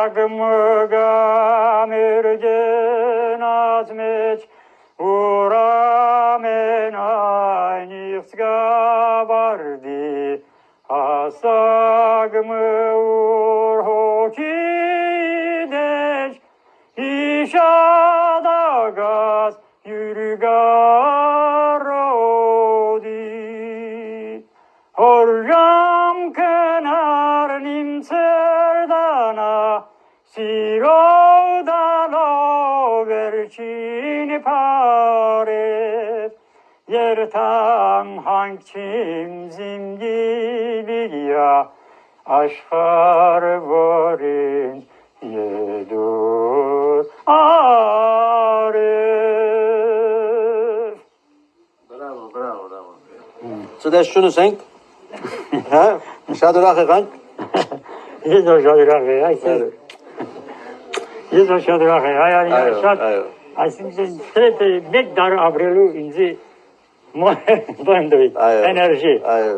մգամերգենած մեջ ուրամեն այնիղ զգավարդի հասագ մուր հոգի դեջ իշադագաս յուրգարոդի հորժամ կնարն իմ ծերդանա սիրոդալով վերջին պարև երթամ հանքչիմ զիմգիլիա աշխար որին եդուր արև Bravo. Ծդեշչունս ենք, հա, շատ ուրախ եղանք։ Ես շատ ուրախ եմ, ես շատ ուրախ եմ, այսինքն trebuie մեկ դար ապրելու ինձ բանդոյ, էներգի։ Այո։